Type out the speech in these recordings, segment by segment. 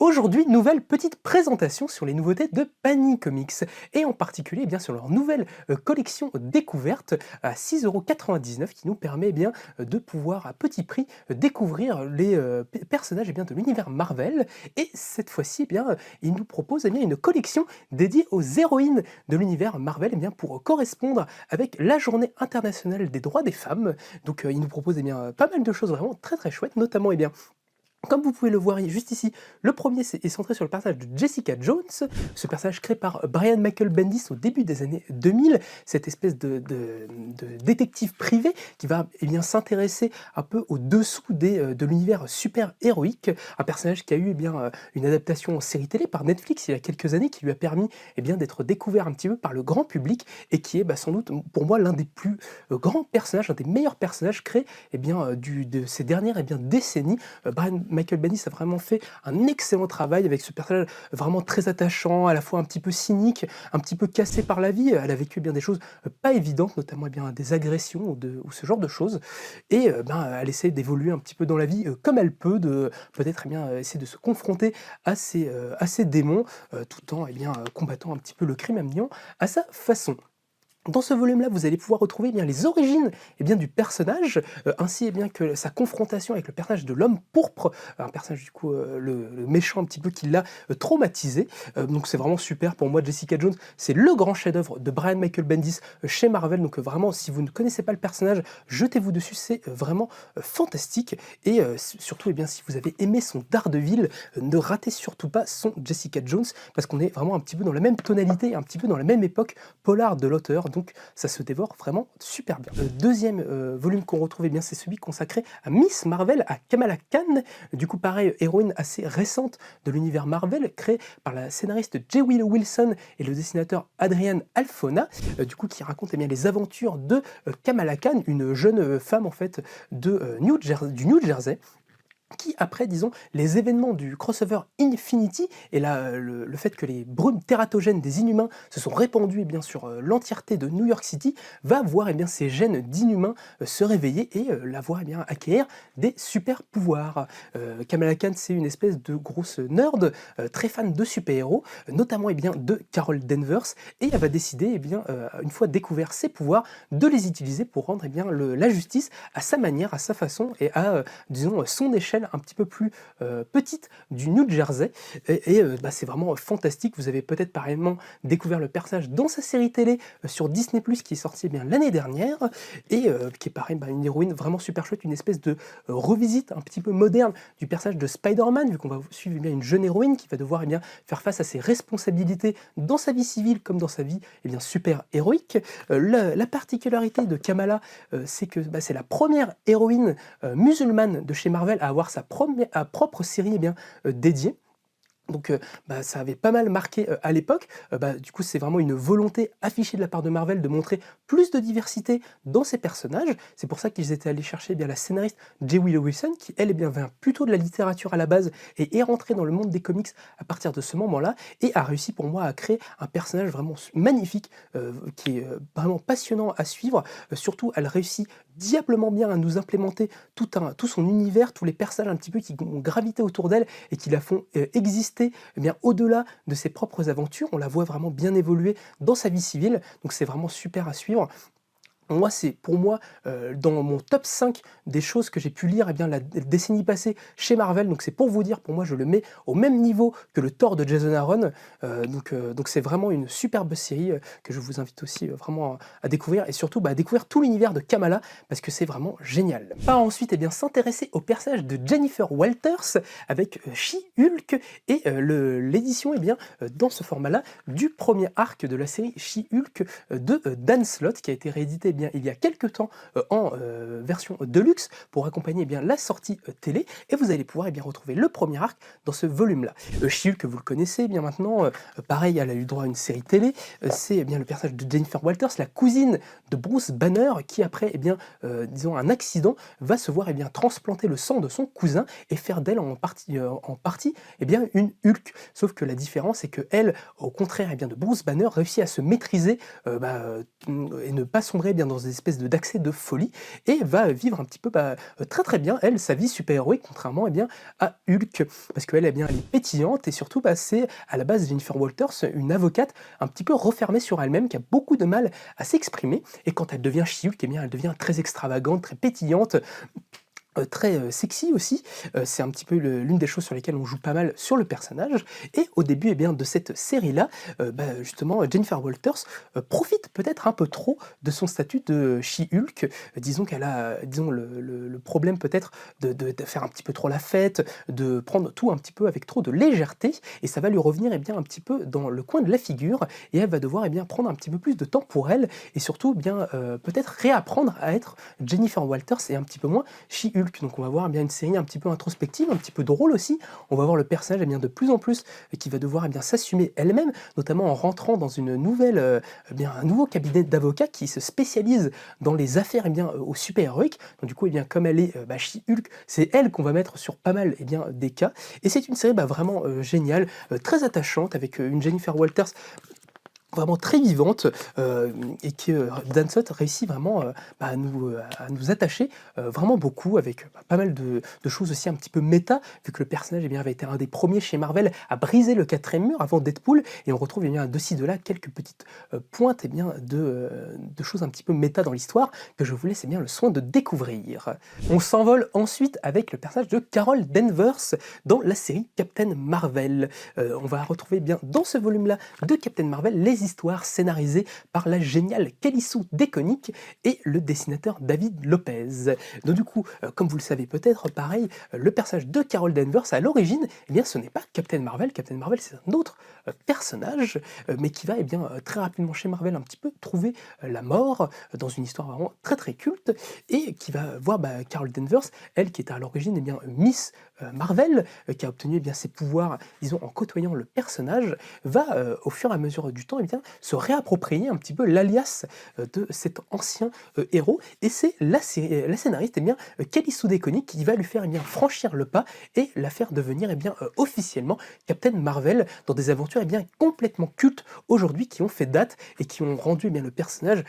Aujourd'hui, nouvelle petite présentation sur les nouveautés de Panini Comics et en particulier eh bien sur leur nouvelle collection découverte à 6,99 € qui nous permet eh bien de pouvoir à petit prix découvrir les personnages eh bien, de l'univers Marvel et cette fois-ci eh bien ils nous proposent eh bien une collection dédiée aux héroïnes de l'univers Marvel eh bien pour correspondre avec la journée internationale des droits des femmes. Donc ils nous proposent eh bien pas mal de choses vraiment très chouettes, notamment eh bien comme vous pouvez le voir juste ici, le premier est centré sur le personnage de Jessica Jones, ce personnage créé par Brian Michael Bendis au début des années 2000, cette espèce de détective privé qui va eh bien s'intéresser un peu au-dessous de l'univers super-héroïque, un personnage qui a eu eh bien, une adaptation en série télé par Netflix il y a quelques années, qui lui a permis eh bien, d'être découvert un petit peu par le grand public et qui est sans doute pour moi l'un des plus grands personnages, un des meilleurs personnages créés eh bien, de ces dernières eh bien, décennies. Brian Michael Bendis a vraiment fait un excellent travail avec ce personnage vraiment très attachant, à la fois un petit peu cynique, un petit peu cassé par la vie. Elle a vécu bien des choses pas évidentes, notamment bien des agressions ou ce genre de choses. Et elle essaie d'évoluer un petit peu dans la vie comme elle peut, de peut-être bien essayer de se confronter à ces démons, tout en combattant un petit peu le crime amiant à sa façon. Dans ce volume-là, vous allez pouvoir retrouver eh bien, les origines du personnage, ainsi eh bien, que sa confrontation avec le personnage de l'homme pourpre, un personnage du coup, le méchant un petit peu qui l'a traumatisé. Donc c'est vraiment super pour moi, Jessica Jones, c'est le grand chef-d'œuvre de Brian Michael Bendis chez Marvel. Donc vraiment, si vous ne connaissez pas le personnage, jetez-vous dessus, c'est vraiment fantastique. Et surtout, eh bien, si vous avez aimé son Daredevil, ne ratez surtout pas son Jessica Jones, parce qu'on est vraiment un petit peu dans la même tonalité, un petit peu dans la même époque polar de l'auteur. Donc ça se dévore vraiment super bien. Le deuxième volume qu'on retrouve, eh bien, c'est celui consacré à Miss Marvel, à Kamala Khan. Du coup, pareil, héroïne assez récente de l'univers Marvel, créée par la scénariste J. Willow Wilson et le dessinateur Adrian Alphona, du coup, qui raconte eh bien, les aventures de Kamala Khan, une jeune femme en fait du New Jersey, qui après, disons, les événements du crossover Infinity et là, le fait que les brumes tératogènes des Inhumains se sont répandues eh bien, sur l'entièreté de New York City, va voir eh bien, ces gènes d'Inhumains se réveiller et la voir eh bien, acquérir des super pouvoirs. Kamala Khan, c'est une espèce de grosse nerd, très fan de super-héros, notamment eh bien, de Carol Danvers, et elle va décider, eh bien, une fois découvert ses pouvoirs, de les utiliser pour rendre eh bien, la justice à sa manière, à sa façon et à, disons, son échelle un petit peu plus petite du New Jersey et c'est vraiment fantastique. Vous avez peut-être pareillement découvert le personnage dans sa série télé sur Disney+, qui est sortie bien l'année dernière et qui est pareil, une héroïne vraiment super chouette, une espèce de revisite un petit peu moderne du personnage de Spider-Man, vu qu'on va suivre bien une jeune héroïne qui va devoir bien faire face à ses responsabilités dans sa vie civile comme dans sa vie bien super héroïque. La particularité de Kamala, c'est que c'est la première héroïne musulmane de chez Marvel à avoir sa propre série dédiée. Donc ça avait pas mal marqué à l'époque. Du coup, c'est vraiment une volonté affichée de la part de Marvel de montrer plus de diversité dans ses personnages. C'est pour ça qu'ils étaient allés chercher la scénariste J. Willow Wilson, qui elle vient plutôt de la littérature à la base et est rentrée dans le monde des comics à partir de ce moment-là et a réussi pour moi à créer un personnage vraiment magnifique, qui est vraiment passionnant à suivre. Surtout, elle réussit diablement bien à nous implémenter tout son univers, tous les personnages un petit peu qui ont gravité autour d'elle et qui la font exister au-delà de ses propres aventures. On la voit vraiment bien évoluer dans sa vie civile, donc c'est vraiment super à suivre. Moi, c'est pour moi, dans mon top 5 des choses que j'ai pu lire la décennie passée chez Marvel, donc c'est pour vous dire, pour moi, je le mets au même niveau que le Thor de Jason Aaron, donc c'est vraiment une superbe série que je vous invite aussi vraiment à découvrir et surtout à découvrir tout l'univers de Kamala parce que c'est vraiment génial. On va ensuite s'intéresser au personnage de Jennifer Walters avec She-Hulk et l'édition dans ce format-là du premier arc de la série She-Hulk de Dan Slott qui a été réédité il y a quelques temps en version Deluxe pour accompagner la sortie télé et vous allez pouvoir retrouver le premier arc dans ce volume-là. She-Hulk, vous le connaissez bien maintenant, pareil, elle a eu droit à une série télé, c'est le personnage de Jennifer Walters, la cousine de Bruce Banner, qui après, disons un accident, va se voir transplanter le sang de son cousin et faire d'elle en partie une Hulk. Sauf que la différence, c'est que elle, au contraire de Bruce Banner, réussit à se maîtriser et ne pas sombrer bien dans des espèces d'accès de folie et va vivre un petit peu, très, très bien, elle, sa vie super-héroïque, contrairement, bien, à Hulk. Parce qu'elle, bien, elle est pétillante et surtout, c'est à la base Jennifer Walters, une avocate un petit peu refermée sur elle-même, qui a beaucoup de mal à s'exprimer et quand elle devient She-Hulk, bien, elle devient très extravagante, très pétillante, très, sexy aussi, c'est un petit peu l'une des choses sur lesquelles on joue pas mal sur le personnage et au début, bien, de cette série-là, justement, Jennifer Walters, profite peut-être un peu trop de son statut de She-Hulk. Disons qu'elle a, disons le problème peut-être de faire un petit peu trop la fête, de prendre tout un petit peu avec trop de légèreté et ça va lui revenir, bien, un petit peu dans le coin de la figure et elle va devoir, bien, prendre un petit peu plus de temps pour elle et surtout, bien, peut-être réapprendre à être Jennifer Walters et un petit peu moins She-Hulk. Donc on va voir, bien, une série un petit peu introspective, un petit peu drôle aussi. On va voir le personnage, bien, de plus en plus qui va devoir, bien, s'assumer elle-même, notamment en rentrant dans une nouvelle, bien, un nouveau cabinet d'avocats qui se spécialise dans les affaires, bien, aux super-héroïques. Donc du coup, bien, comme elle est, She-Hulk, c'est elle qu'on va mettre sur pas mal, bien, des cas. Et c'est une série, vraiment, géniale, très attachante avec, une Jennifer Walters vraiment très vivante, et que Dan Slott réussit vraiment, à nous attacher, vraiment beaucoup avec, pas mal de choses aussi un petit peu méta, vu que le personnage, bien, avait été un des premiers chez Marvel à briser le 4e mur avant Deadpool et on retrouve, bien, de-ci de là quelques petites, pointes, bien, de choses un petit peu méta dans l'histoire que je vous laisse, bien, le soin de découvrir. On s'envole ensuite avec le personnage de Carol Danvers dans la série Captain Marvel. On va retrouver, bien, dans ce volume-là de Captain Marvel les histoires scénarisées par la géniale Kelly Sue DeConnick et le dessinateur David Lopez. Donc du coup, comme vous le savez peut-être, pareil, le personnage de Carol Danvers à l'origine, bien, ce n'est pas Captain Marvel. Captain Marvel, c'est un autre personnage, mais qui va, bien, très rapidement chez Marvel un petit peu trouver la mort dans une histoire vraiment très très culte et qui va voir, Carol Danvers, elle qui était à l'origine, bien, Miss Marvel, qui a obtenu, bien, ses pouvoirs, disons, en côtoyant le personnage, va, au fur et à mesure du temps, bien, se réapproprier un petit peu l'alias de cet ancien héros. Et c'est la scénariste, bien, Kelly Sue DeConnick qui va lui faire, bien, franchir le pas et la faire devenir, bien, officiellement Captain Marvel dans des aventures, bien, complètement cultes aujourd'hui qui ont fait date et qui ont rendu, bien, le personnage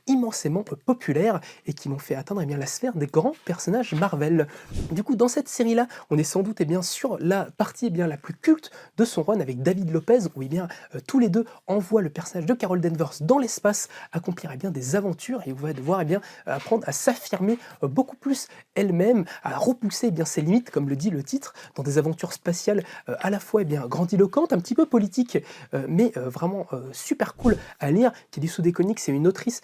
immensément populaire et qui l'ont fait atteindre, bien, la sphère des grands personnages Marvel. Du coup, dans cette série-là, on est sans doute, bien, sur la partie, bien, la plus culte de son run avec David Lopez où, bien, tous les deux envoient le personnage de Carol Danvers dans l'espace accomplir, bien, des aventures et on va devoir, bien, apprendre à s'affirmer beaucoup plus elle-même, à repousser, bien, ses limites, comme le dit le titre, dans des aventures spatiales à la fois, bien, grandiloquentes, un petit peu politiques, mais vraiment super cool à lire. Kelly Sue DeConnick, c'est une autrice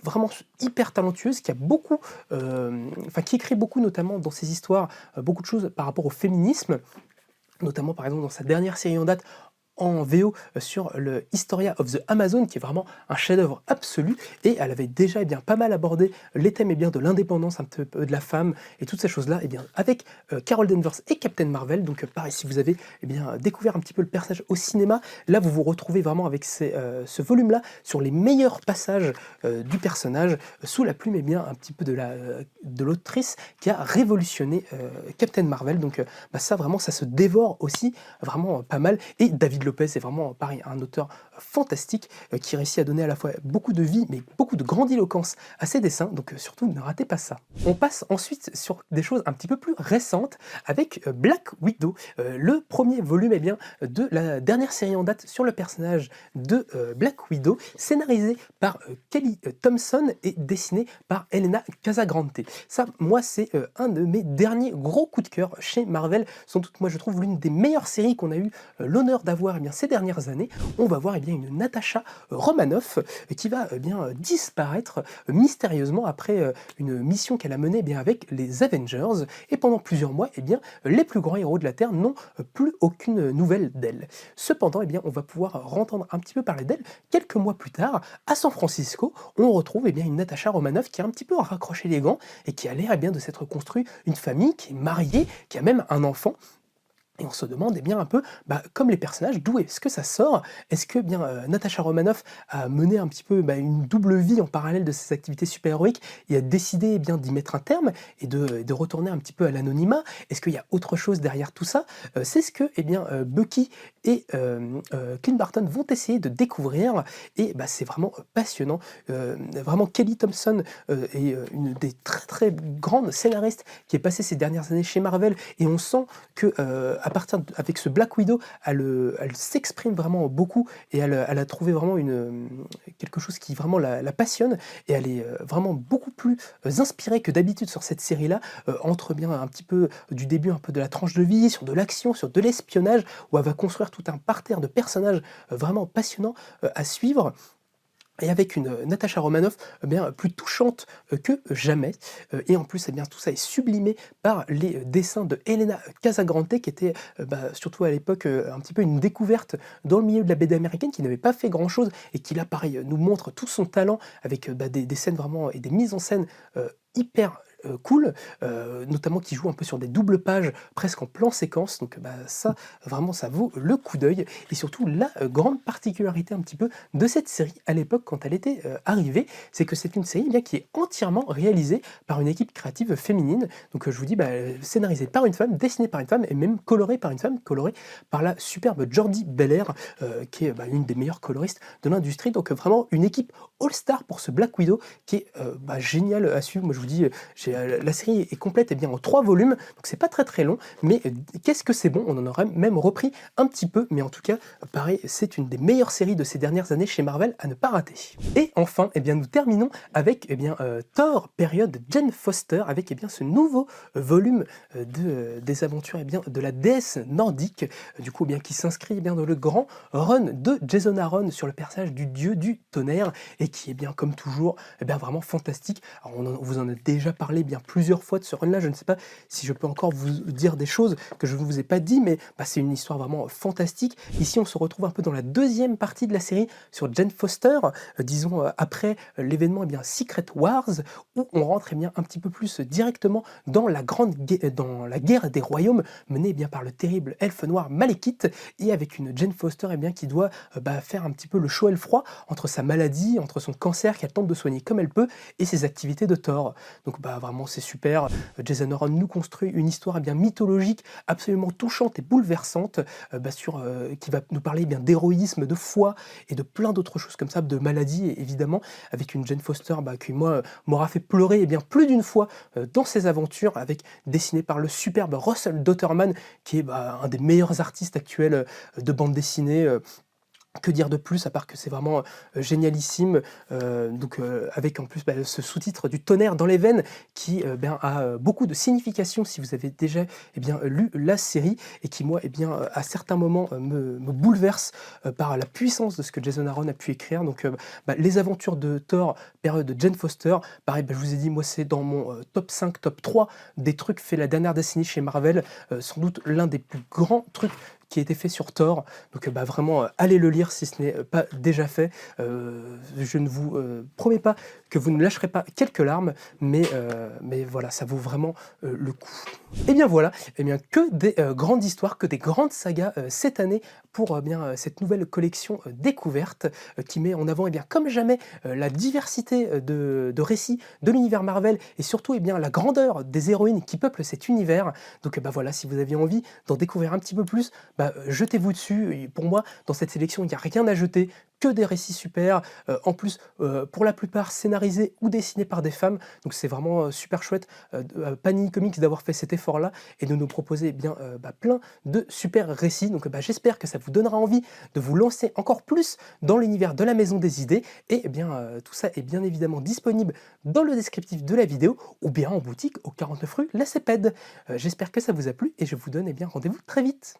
vraiment hyper talentueuse qui a beaucoup, qui écrit beaucoup, notamment dans ses histoires, beaucoup de choses par rapport au féminisme, notamment par exemple dans sa dernière série en date en VO sur le Historia of the Amazon, qui est vraiment un chef-d'œuvre absolu, et elle avait déjà, bien, pas mal abordé les thèmes, bien, de l'indépendance, un peu de la femme, et toutes ces choses-là, bien, avec Carol Danvers et Captain Marvel. Donc pareil, si vous avez, bien, découvert un petit peu le personnage au cinéma, là vous vous retrouvez vraiment avec ce volume-là sur les meilleurs passages du personnage, sous la plume, bien, un petit peu de l'autrice qui a révolutionné Captain Marvel. Donc ça vraiment, ça se dévore aussi vraiment pas mal. Et David Lopez est vraiment, pareil, un auteur fantastique qui réussit à donner à la fois beaucoup de vie mais beaucoup de grandiloquence à ses dessins, donc surtout ne ratez pas ça. On passe ensuite sur des choses un petit peu plus récentes avec Black Widow, le premier volume, bien, de la dernière série en date sur le personnage de Black Widow, scénarisé par Kelly Thompson et dessiné par Elena Casagrande. Ça, moi, c'est un de mes derniers gros coups de cœur chez Marvel, sans doute, moi, je trouve l'une des meilleures séries qu'on a eu l'honneur d'avoir, bien, ces dernières années. On va voir, bien, une Natasha Romanoff qui va, bien, disparaître mystérieusement après une mission qu'elle a menée, bien, avec les Avengers, et pendant plusieurs mois, bien, les plus grands héros de la Terre n'ont plus aucune nouvelle d'elle. Cependant, bien, on va pouvoir entendre un petit peu parler d'elle quelques mois plus tard à San Francisco. On retrouve, bien, une Natasha Romanoff qui a un petit peu raccroché les gants et qui a l'air, bien, de s'être construit une famille, qui est mariée, qui a même un enfant. Et on se demande, eh bien, un peu, comme les personnages, d'où est-ce que ça sort? Est-ce que bien, Natasha Romanoff a mené un petit peu, une double vie en parallèle de ses activités super-héroïques et a décidé, eh bien, d'y mettre un terme et de retourner un petit peu à l'anonymat? Est-ce qu'il y a autre chose derrière tout ça? C'est ce que, eh bien, Bucky et Clint Barton vont essayer de découvrir et c'est vraiment, passionnant. Vraiment Kelly Thompson, est, une des très, très grandes scénaristes qui est passée ces dernières années chez Marvel et on sent que, à partir avec ce Black Widow, elle s'exprime vraiment beaucoup et elle a trouvé vraiment quelque chose qui vraiment la passionne et elle est, vraiment beaucoup plus, inspirée que d'habitude sur cette série-là, entre bien un petit peu du début, un peu de la tranche de vie, sur de l'action, sur de l'espionnage, où elle va construire tout un parterre de personnages, vraiment passionnants, à suivre et avec une, Natasha Romanoff, plus touchante, que jamais, et en plus, tout ça est sublimé par les, dessins de Helena Casagrande qui était, surtout à l'époque, un petit peu une découverte dans le milieu de la BD américaine, qui n'avait pas fait grand chose et qui là, pareil, nous montre tout son talent avec, des scènes vraiment et des mises en scène, hyper, cool, notamment qui joue un peu sur des doubles pages, presque en plan séquence, donc ça, vraiment, ça vaut le coup d'œil et surtout la, grande particularité un petit peu de cette série à l'époque quand elle était, arrivée, c'est que c'est une série, qui est entièrement réalisée par une équipe créative féminine. Donc, je vous dis, scénarisée par une femme, dessinée par une femme et même colorée par une femme, colorée par la superbe Jordie Bellaire, qui est, une des meilleures coloristes de l'industrie. Donc, vraiment une équipe all-star pour ce Black Widow qui est, génial à suivre. Moi, je vous dis, la série est complète en 3 volumes, donc c'est pas très, très long, mais, qu'est-ce que c'est bon! On en aurait même repris un petit peu, mais en tout cas, pareil, c'est une des meilleures séries de ces dernières années chez Marvel à ne pas rater. Et enfin, nous terminons avec, Thor période Jane Foster avec, ce nouveau, volume, des aventures, de la déesse nordique, du coup, qui s'inscrit, dans le grand run de Jason Aaron sur le personnage du dieu du tonnerre et qui est comme toujours, vraiment fantastique. Alors on vous en a déjà parlé bien plusieurs fois de ce run-là, je ne sais pas si je peux encore vous dire des choses que je ne vous ai pas dit, mais c'est une histoire vraiment fantastique. Ici, on se retrouve un peu dans la deuxième partie de la série sur Jane Foster, disons après l'événement Secret Wars, où on rentre un petit peu plus directement dans dans la guerre des royaumes menée par le terrible elfe noir Malekith, et avec une Jane Foster qui doit faire un petit peu le chaud et le froid entre sa maladie, entre son cancer qu'elle tente de soigner comme elle peut, et ses activités de Thor. Donc vraiment c'est super. Jason Aaron nous construit une histoire mythologique, absolument touchante et bouleversante, qui va nous parler d'héroïsme, de foi et de plein d'autres choses comme ça, de maladies évidemment, avec une Jane Foster qui moi m'aura fait pleurer plus d'une fois dans ses aventures, dessiné par le superbe Russell Dauterman, qui est un des meilleurs artistes actuels de bande dessinée. Que dire de plus à part que c'est vraiment, génialissime, avec en plus, ce sous-titre du tonnerre dans les veines qui, a beaucoup de signification si vous avez déjà, lu la série et qui moi, à certains moments, me bouleverse, par la puissance de ce que Jason Aaron a pu écrire. Donc, les aventures de Thor, période de Jane Foster, pareil, je vous ai dit, moi c'est dans mon, top 5, top 3 des trucs faits la dernière décennie chez Marvel, sans doute l'un des plus grands trucs qui a été fait sur Thor. Donc vraiment, allez le lire si ce n'est pas déjà fait. Je ne vous promets pas que vous ne lâcherez pas quelques larmes, mais voilà, ça vaut vraiment le coup. Et bien voilà, que des grandes histoires, que des grandes sagas cette année pour cette nouvelle collection découverte qui met en avant comme jamais la diversité de récits de l'univers Marvel et surtout la grandeur des héroïnes qui peuplent cet univers. Donc voilà, si vous aviez envie d'en découvrir un petit peu plus, jetez-vous dessus. Et pour moi, dans cette sélection, il n'y a rien à jeter, que des récits super, en plus, pour la plupart scénarisés ou dessinés par des femmes. Donc c'est vraiment super chouette, Panini Comics d'avoir fait cet effort-là et de nous proposer plein de super récits. Donc j'espère que ça vous donnera envie de vous lancer encore plus dans l'univers de la Maison des Idées. Et tout ça est bien évidemment disponible dans le descriptif de la vidéo ou bien en boutique au 49 rue La Cépède. J'espère que ça vous a plu et je vous donne rendez-vous très vite.